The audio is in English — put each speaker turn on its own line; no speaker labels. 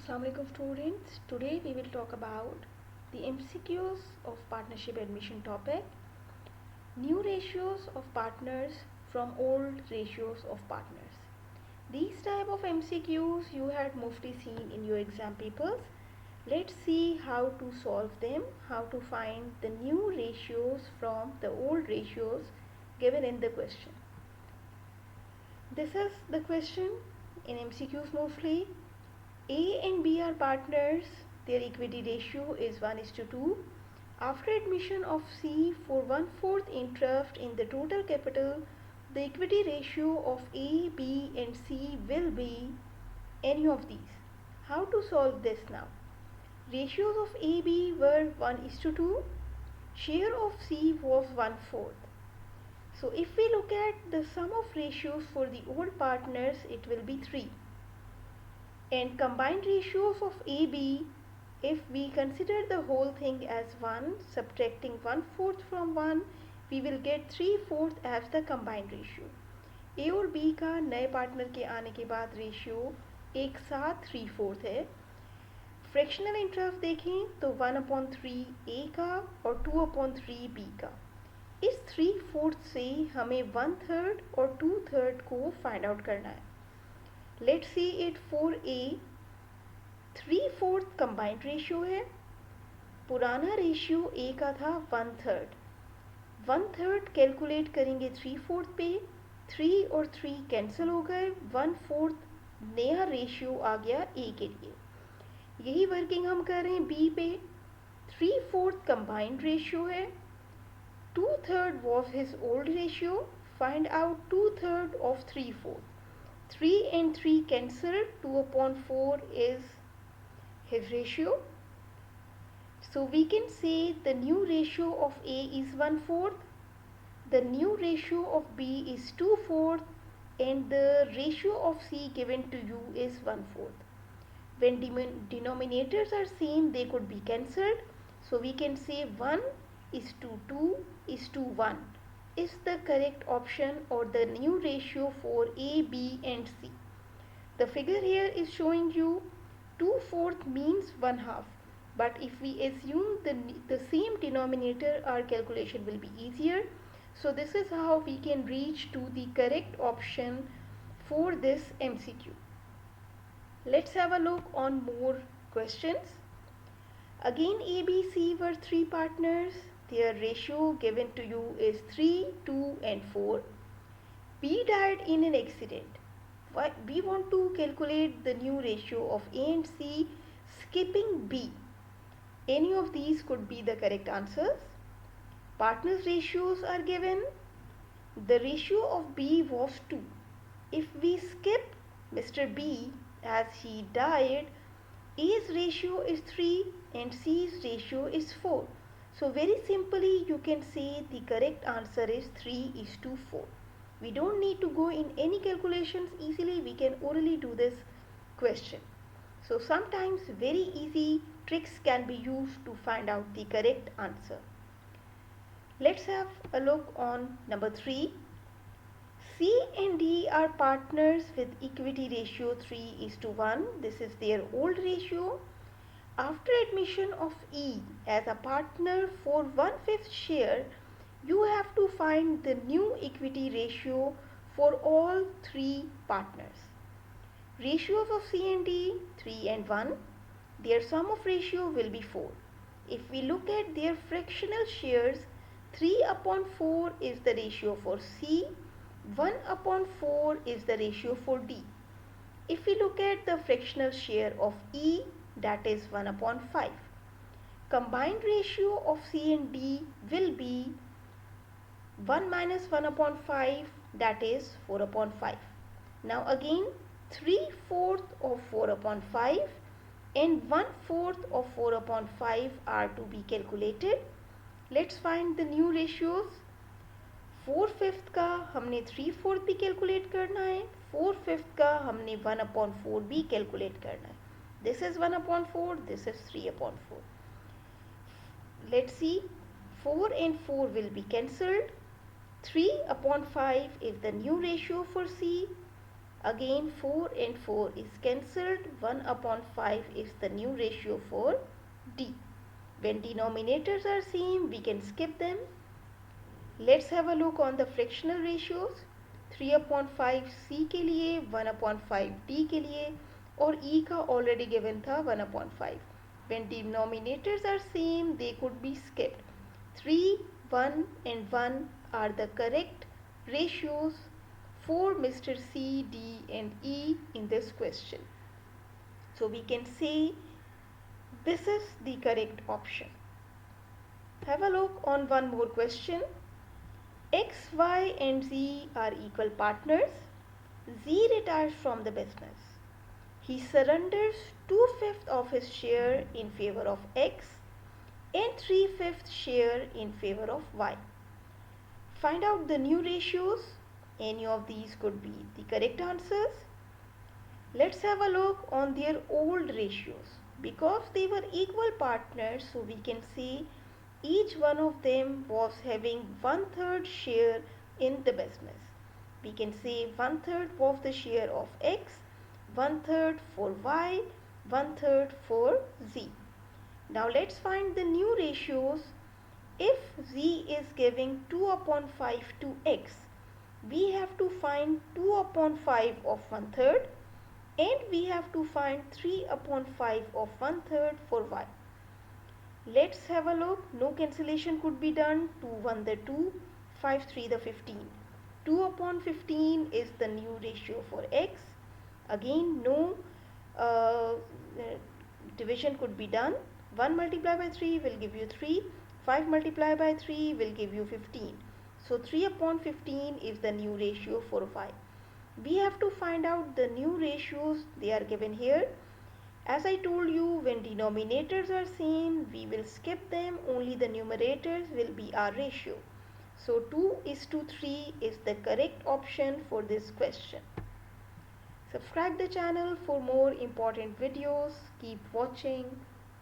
Assalamualaikum students. Today we will talk about the MCQs of partnership admission topic. New ratios of partners from old ratios of partners. These type of MCQs you had mostly seen in your exam papers. Let's see how to solve them, how to find the new ratios from the old ratios given in the question. This is the question in MCQs mostly. A and B are partners, their equity ratio is 1:2. After admission of C for 1/4 interest in the total capital, the equity ratio of A, B and C will be any of these. How to solve this now? Ratios of A, B were 1:2. Share of C was 1/4. So if we look at the sum of ratios for the old partners, it will be 3. And combined ratios of AB, if we consider the whole thing as 1, subtracting 1/4 from 1, we will get 3/4 as the combined ratio. A और B का नए partner के आने के बाद ratio एक साथ 3/4 है. फ्रैक्शनल इंटरेस्ट देखें तो 1/3 A का और 2/3 B का. इस 3/4 से हमें 1/3 और 2/3 को फाइंड आउट करना है. Let's see it for A. 3/4 combined ratio है. पुराना रेशियो A का था 1/3. 1/3 कैलकुलेट करेंगे 3/4 पे. 3 और 3 कैंसिल हो गए. 1/4 नया रेशियो आ गया A के लिए. यही वर्किंग हम कर रहे हैं B पे. 3/4 combined ratio है. 2/3 was his old ratio. Find out 2/3 of 3/4. 3 and 3 cancelled. 2/4 is his ratio. So we can say the new ratio of A is 1/4. The new ratio of B is 2/4. And the ratio of C given to you is 1/4. When denominators are same, they could be cancelled. So we can say 1:2 is to 1 is the correct option or the new ratio for A, B and C. The figure here is showing you 2/4 means 1/2. But if we assume the same denominator, our calculation will be easier. So this is how we can reach to the correct option for this MCQ. Let's have a look on more questions. Again A, B, C were 3 partners. Their ratio given to you is 3, 2 and 4. B died in an accident. We want to calculate the new ratio of A and C skipping B. Any of these could be the correct answers. Partners ratios are given. The ratio of B was 2. If we skip Mr. B as he died, A's ratio is 3 and C's ratio is 4. So very simply you can say the correct answer is 3:4. We don't need to go in any calculations easily. We can orally do this question. So sometimes very easy tricks can be used to find out the correct answer. Let's have a look on number 3. C and D are partners with equity ratio 3:1. This is their old ratio. After admission of E as a partner for 1/5 share, you have to find the new equity ratio for all 3 partners. Ratios of C and D 3 and 1. Their sum of ratio will be 4. If we look at their fractional shares, 3/4 is the ratio for C. 1/4 is the ratio for D. If we look at the fractional share of E, that is 1/5. Combined ratio of C and D will be 1 minus 1/5, that is 4/5. Now again 3/4 of 4/5 and 1/4 of 4/5 are to be calculated. Let's find the new ratios. 4/5 का हमने 3/4 भी calculate करना है. 4/5 का हमने 1/4 भी calculate करना है. This is 1/4, this is 3/4. Let's see, 4 and 4 will be cancelled. 3/5 is the new ratio for C. Again 4 and 4 is cancelled. 1 upon 5 is the new ratio for D. When denominators are same, we can skip them. Let's have a look on the fractional ratios. 3 upon 5 C के लिए, 1 upon 5 D के लिए, और E का already given था 1 upon 5. When denominators are same, they could be skipped. 3, 1 and 1 are the correct ratios for Mr. C, D and E in this question. So we can say this is the correct option. Have a look on one more question. X, Y and Z are equal partners. Z retires from the business. He surrenders 2/5 of his share in favor of X and 3/5 share in favor of Y. Find out the new ratios. Any of these could be the correct answers. Let's have a look on their old ratios. Because they were equal partners, so we can say each one of them was having 1/3 share in the business. We can say 1/3 of the share of X, 1/3 for Y, 1/3 for Z. Now let's find the new ratios. If Z is giving 2 upon 5 to X, we have to find 2 upon 5 of 1/3 and we have to find 3 upon 5 of 1/3 for Y. Let's have a look. No cancellation could be done. 2 1 the 2, 5 3 the 15. 2 upon 15 is the new ratio for X. Again no uh, division could be done. 1 multiplied by 3 will give you 3. 5 multiplied by 3 will give you 15. So 3 upon 15 is the new ratio for Y. We have to find out the new ratios. They are given here. As I told you, when denominators are same, we will skip them. Only the numerators will be our ratio. So 2:3 is the correct option for this question. Subscribe the channel for more important videos. Keep watching.